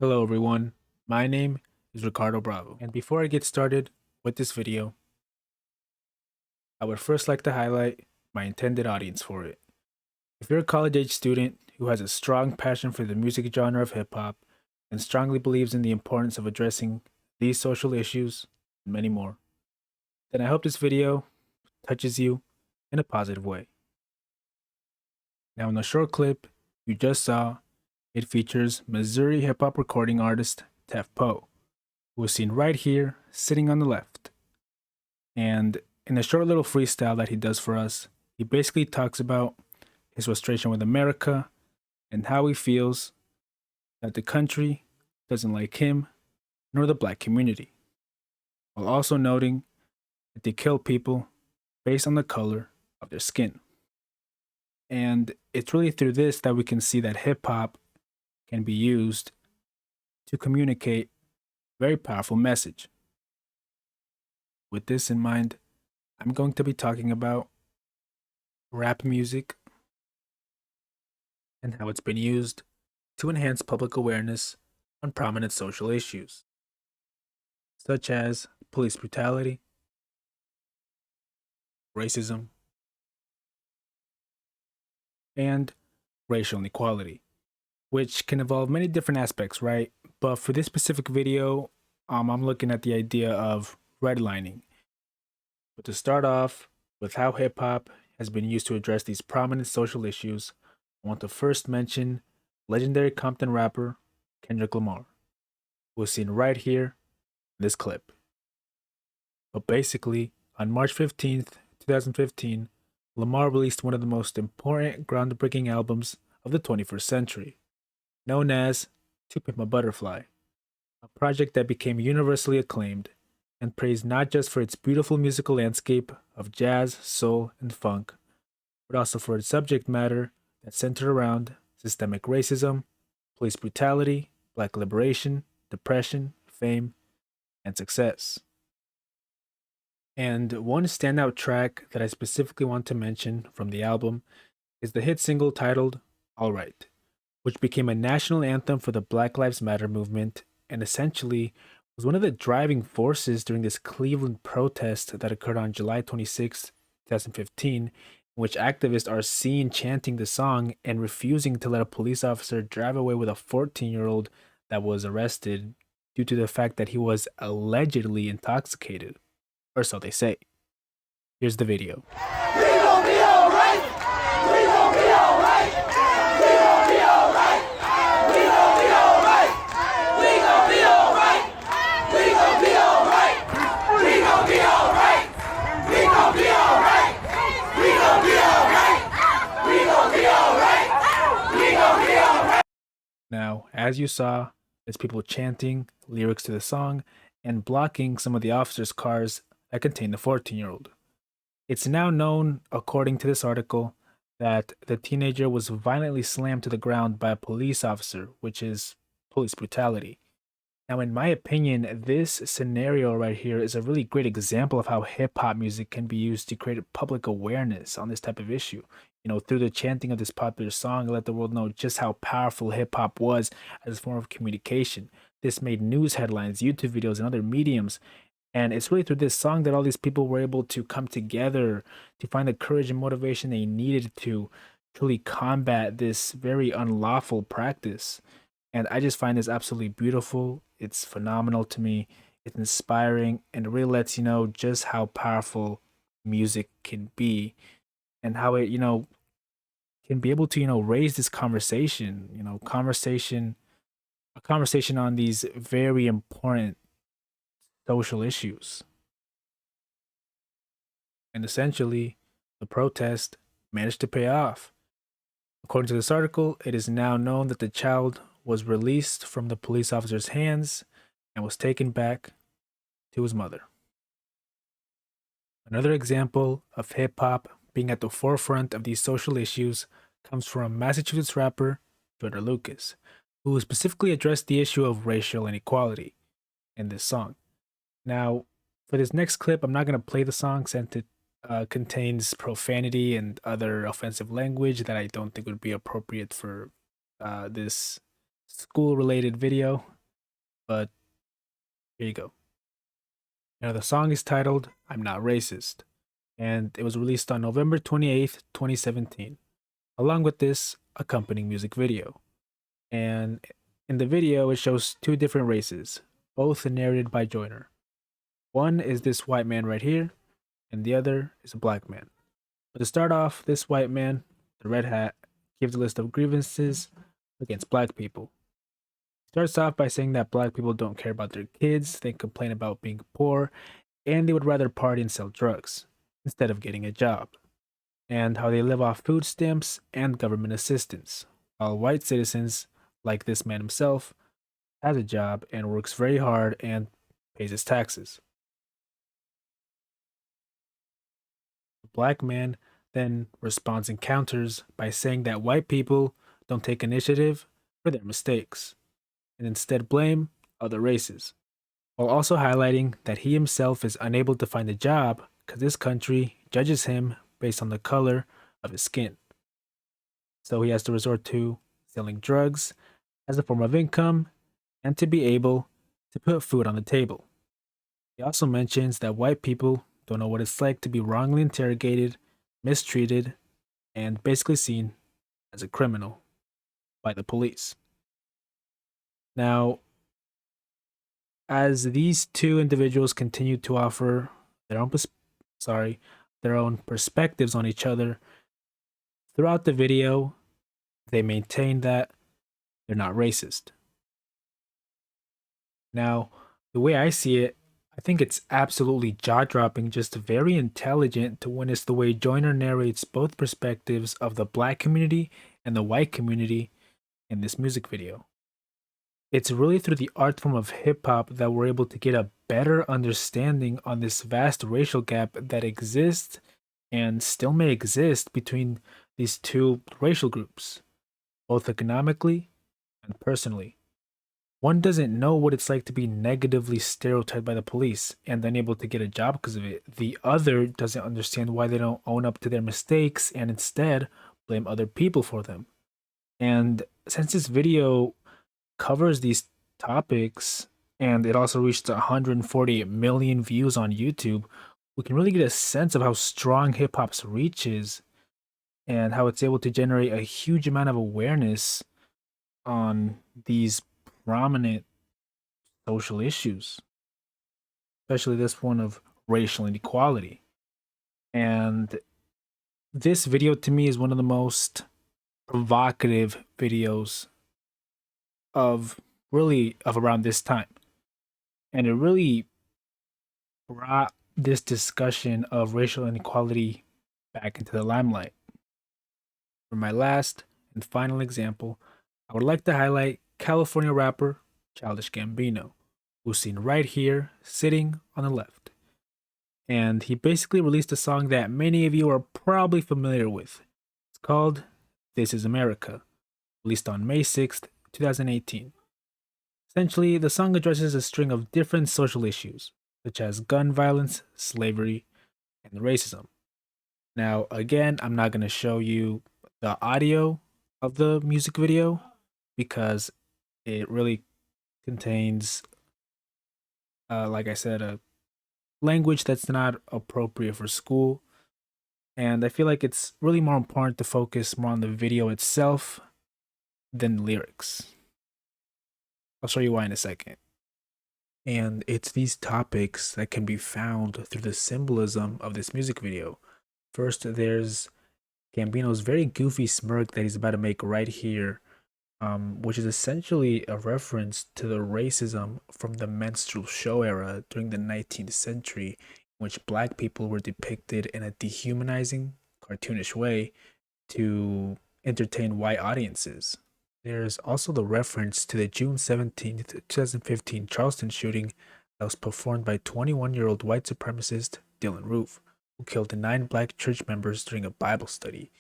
Hello everyone, my name is Ricardo Bravo, and before I get started with this video, I would first like to highlight my intended audience for it. If you're a college-age student who has a strong passion for the music genre of hip-hop and strongly believes in the importance of addressing these social issues and many more, then I hope this video touches you in a positive way. Now in the short clip you just saw, it features Missouri hip-hop recording artist Tef Poe, who is seen right here, sitting on the left. And in a short little freestyle that he does for us, he basically talks about his frustration with America and how he feels that the country doesn't like him nor the black community, while also noting that they kill people based on the color of their skin. And it's really through this that we can see that hip hop can be used to communicate a very powerful message. With this in mind, I'm going to be talking about rap music and how it's been used to enhance public awareness on prominent social issues, such as police brutality, racism, and racial inequality, which can involve many different aspects, right? But for this specific video, I'm looking at the idea of redlining. But to start off with how hip hop has been used to address these prominent social issues, I want to first mention legendary Compton rapper Kendrick Lamar, who is seen right here in this clip. But basically, on March 15th, 2015, Lamar released one of the most important groundbreaking albums of the 21st century, known as To Pimp a Butterfly, a project that became universally acclaimed and praised not just for its beautiful musical landscape of jazz, soul, and funk, but also for its subject matter that centered around systemic racism, police brutality, black liberation, depression, fame, and success. And one standout track that I specifically want to mention from the album is the hit single titled All Right, which became a national anthem for the Black Lives Matter movement and essentially was one of the driving forces during this Cleveland protest that occurred on July 26, 2015, in which activists are seen chanting the song and refusing to let a police officer drive away with a 14-year-old that was arrested due to the fact that he was allegedly intoxicated, or so they say. Here's the video. We gon' be alright. We gon' be alright. We gon' be alright. We gon' be alright. We gon' be alright. We gon' be alright. We gon' be alright. We gon' be alright. We gon' be alright. We gon' be alright. We gon' be alright. Now, as you saw, there's people chanting lyrics to the song and blocking some of the officers' cars that contain the 14-year-old. It's now known, according to this article, that the teenager was violently slammed to the ground by a police officer, which is police brutality. Now, in my opinion, this scenario right here is a really great example of how hip hop music can be used to create public awareness on this type of issue. Through the chanting of this popular song, let the world know just how powerful hip hop was as a form of communication. This made news headlines, YouTube videos, and other mediums. And it's really through this song that all these people were able to come together to find the courage and motivation they needed to truly combat this very unlawful practice. And I just find this absolutely beautiful. It's phenomenal to me. It's inspiring and it really lets you know just how powerful music can be and how it, can be able to, raise this conversation, a conversation on these very important social issues. And essentially, the protest managed to pay off. According to this article, it is now known that the child was released from the police officer's hands and was taken back to his mother. Another example of hip hop being at the forefront of these social issues comes from Massachusetts rapper Joyner Lucas, who specifically addressed the issue of racial inequality in this song. Now, for this next clip, I'm not going to play the song since it contains profanity and other offensive language that I don't think would be appropriate for this school related video, but here you go. Now, the song is titled I'm Not Racist, and it was released on November 28th, 2017, along with this accompanying music video. And in the video, it shows two different races, both narrated by Joyner. One is this white man right here, and the other is a black man. But to start off, this white man, the red hat, gives a list of grievances against black people. He starts off by saying that black people don't care about their kids, they complain about being poor, and they would rather party and sell drugs instead of getting a job, and how they live off food stamps and government assistance, while white citizens, like this man himself, has a job and works very hard and pays his taxes. The black man then responds and counters by saying that white people don't take initiative for their mistakes and instead blame other races, while also highlighting that he himself is unable to find a job because this country judges him based on the color of his skin. So he has to resort to selling drugs as a form of income and to be able to put food on the table. He also mentions that white people don't know what it's like to be wrongly interrogated, mistreated, and basically seen as a criminal by the police. Now, as these two individuals continue to offer their own their own perspectives on each other throughout the video, they maintain that they're not racist. Now, the way I see it, I think it's absolutely jaw-dropping, just very intelligent to witness the way Joyner narrates both perspectives of the black community and the white community in this music video. It's really through the art form of hip hop that we're able to get a better understanding on this vast racial gap that exists and still may exist between these two racial groups, both economically and personally. One doesn't know what it's like to be negatively stereotyped by the police and unable to get a job because of it. The other doesn't understand why they don't own up to their mistakes and instead blame other people for them. And since this video covers these topics and it also reached 148 million views on YouTube, we can really get a sense of how strong hip hop's reach is and how it's able to generate a huge amount of awareness on these prominent social issues, especially this one of racial inequality. And this video to me is one of the most provocative videos of around this time. And it really brought this discussion of racial inequality back into the limelight. For my last and final example, I would like to highlight California rapper Childish Gambino, who's seen right here sitting on the left. And he basically released a song that many of you are probably familiar with. It's called This Is America, released on May 6th, 2018. Essentially, the song addresses a string of different social issues, such as gun violence, slavery, and racism. Now, again, I'm not going to show you the audio of the music video because it really contains, like I said, a language that's not appropriate for school. And I feel like it's really more important to focus more on the video itself than lyrics. I'll show you why in a second. And it's these topics that can be found through the symbolism of this music video. First, there's Gambino's very goofy smirk that he's about to make right here, which is essentially a reference to the racism from the minstrel show era during the 19th century, in which black people were depicted in a dehumanizing, cartoonish way to entertain white audiences. There's also the reference to the June 17th, 2015 Charleston shooting that was performed by 21-year-old white supremacist Dylan Roof, who killed 9 black church members during a Bible study.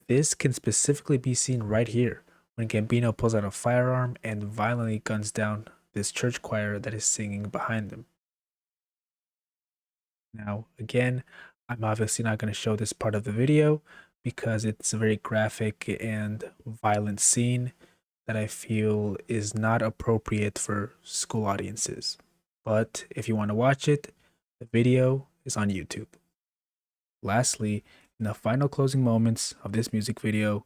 This can specifically be seen right here when Gambino pulls out a firearm and violently guns down this church choir that is singing behind him. Now, again, I'm obviously not going to show this part of the video because it's a very graphic and violent scene, that I feel is not appropriate for school audiences. But if you want to watch it, the video is on YouTube. Lastly, in the final closing moments of this music video,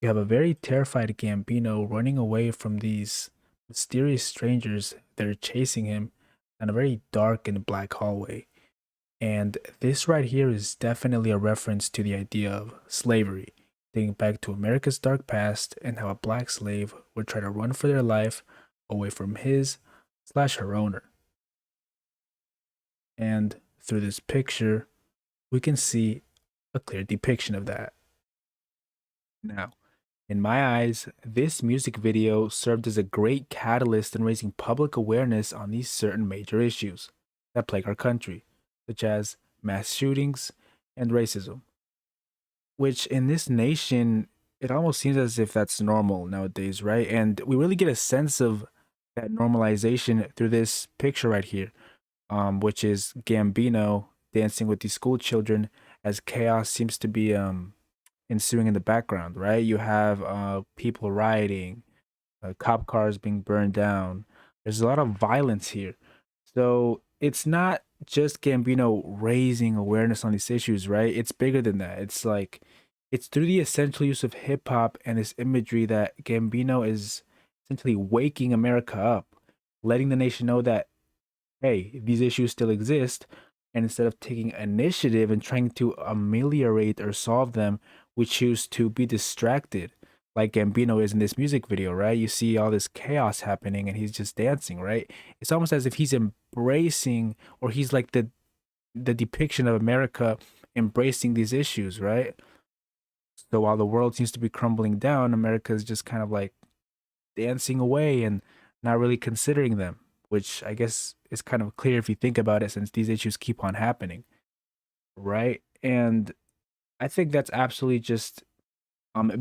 you have a very terrified Gambino running away from these mysterious strangers that are chasing him down a very dark and black hallway. And this right here is definitely a reference to the idea of slavery, dating back to America's dark past and how a black slave would try to run for their life away from his/her owner. And through this picture, we can see a clear depiction of that. Now, in my eyes, this music video served as a great catalyst in raising public awareness on these certain major issues that plague our country, such as mass shootings and racism, which in this nation, it almost seems as if that's normal nowadays, right? And we really get a sense of that normalization through this picture right here, which is Gambino dancing with these school children as chaos seems to be ensuing in the background, right? You have people rioting, cop cars being burned down. There's a lot of violence here. So it's not just Gambino raising awareness on these issues, right? It's bigger than that. It's like it's through the essential use of hip hop and this imagery that Gambino is essentially waking America up, letting the nation know that hey, these issues still exist. And instead of taking initiative and trying to ameliorate or solve them, we choose to be distracted, like Gambino is in this music video, right? You see all this chaos happening and he's just dancing, right? It's almost as if he's embracing, or he's like the depiction of America embracing these issues, right? So while the world seems to be crumbling down, America is just kind of like dancing away and not really considering them, which I guess is kind of clear if you think about it, since these issues keep on happening, right? And I think that's absolutely just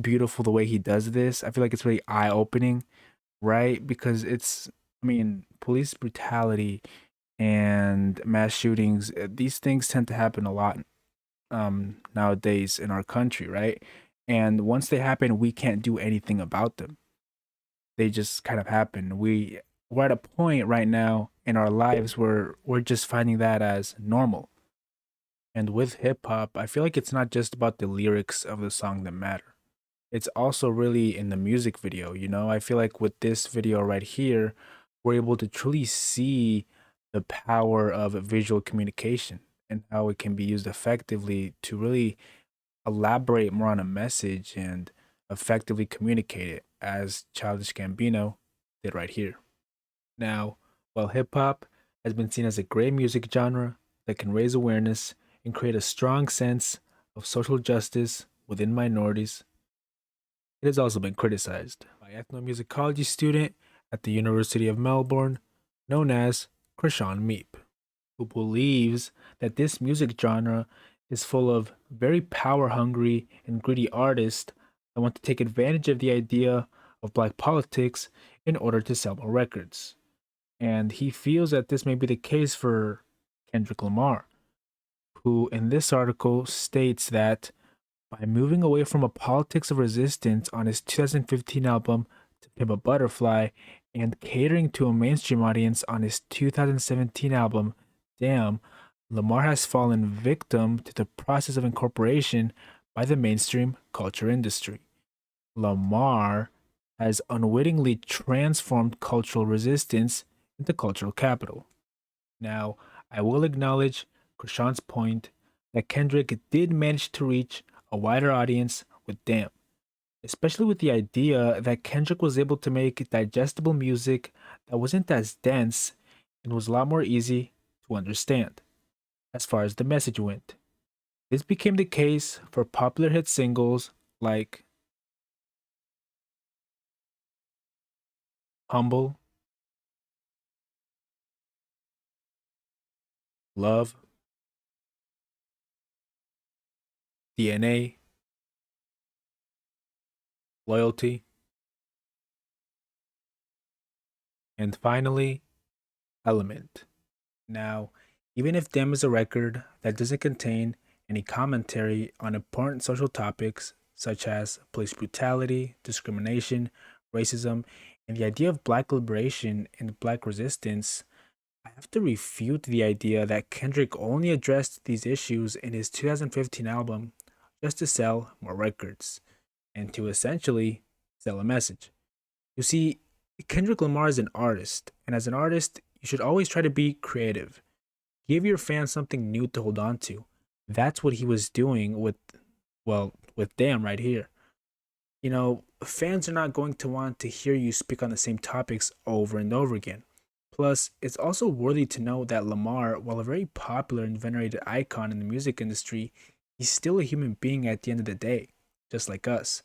beautiful the way he does this. I feel like it's really eye opening, right? Because it's, I mean, police brutality and mass shootings, these things tend to happen a lot nowadays in our country, right? And once they happen, we can't do anything about them. They just kind of happen. We're at a point right now in our lives where we're just finding that as normal. And with hip hop, I feel like it's not just about the lyrics of the song that matter. It's also really in the music video, you know? I feel like with this video right here, we're able to truly see the power of visual communication and how it can be used effectively to really elaborate more on a message and effectively communicate it, as Childish Gambino did right here. Now, while hip hop has been seen as a great music genre that can raise awareness and create a strong sense of social justice within minorities, it has also been criticized by ethnomusicology student at the University of Melbourne known as Krishan Meep, who believes that this music genre is full of very power hungry and greedy artists that want to take advantage of the idea of black politics in order to sell more records. And he feels that this may be the case for Kendrick Lamar, who in this article states that by moving away from a politics of resistance on his 2015 album To Pimp a Butterfly and catering to a mainstream audience on his 2017 album Damn, Lamar has fallen victim to the process of incorporation by the mainstream culture industry. Lamar has unwittingly transformed cultural resistance into cultural capital. Now, I will acknowledge Krishan's point that Kendrick did manage to reach a wider audience with Damn, especially with the idea that Kendrick was able to make digestible music that wasn't as dense and was a lot more easy to understand as far as the message went. This became the case for popular hit singles like Humble, Love, DNA, Loyalty, and finally, Element. Now, even if Dem is a record that doesn't contain any commentary on important social topics such as police brutality, discrimination, racism, and the idea of black liberation and black resistance, I have to refute the idea that Kendrick only addressed these issues in his 2015 album just to sell more records and to essentially sell a message. You see, Kendrick Lamar is an artist, and as an artist, you should always try to be creative. Give your fans something new to hold on to. That's what he was doing with, well, with Damn right here. Fans are not going to want to hear you speak on the same topics over and over again. Plus, it's also worthy to know that Lamar, while a very popular and venerated icon in the music industry, he's still a human being at the end of the day, just like us.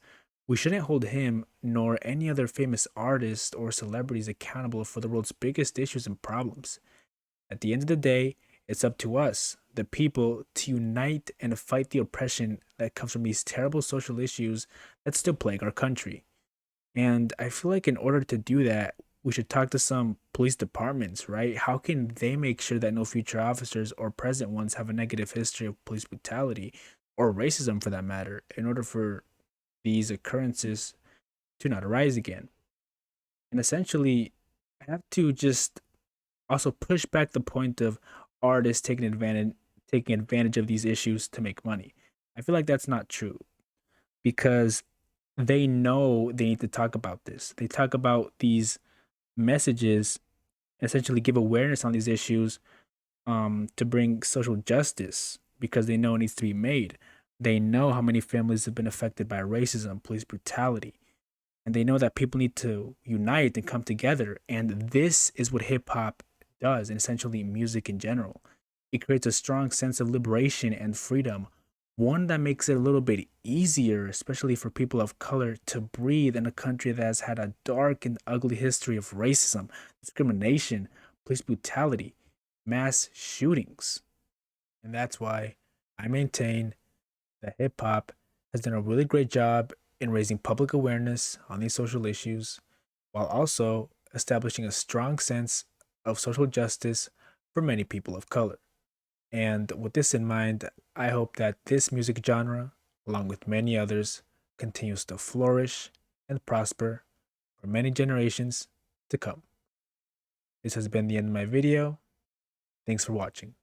We shouldn't hold him nor any other famous artist or celebrities accountable for the world's biggest issues and problems. At the end of the day, it's up to us, the people, to unite and fight the oppression that comes from these terrible social issues that still plague our country. And I feel like in order to do that, we should talk to some police departments, right? How can they make sure that no future officers or present ones have a negative history of police brutality or racism for that matter, in order for these occurrences to not arise again? And essentially, I have to just also push back the point of artists taking advantage of these issues to make money. I feel like that's not true because they know they need to talk about this. They talk about these messages, essentially give awareness on these issues to bring social justice because they know it needs to be made. They know how many families have been affected by racism, police brutality, and they know that people need to unite and come together. And this is what hip hop does, and essentially music in general. It creates a strong sense of liberation and freedom, one that makes it a little bit easier, especially for people of color, to breathe in a country that has had a dark and ugly history of racism, discrimination, police brutality, mass shootings. And that's why I maintain that hip hop has done a really great job in raising public awareness on these social issues while also establishing a strong sense of social justice for many people of color. And with this in mind, I hope that this music genre, along with many others, continues to flourish and prosper for many generations to come. This has been the end of my video. Thanks for watching.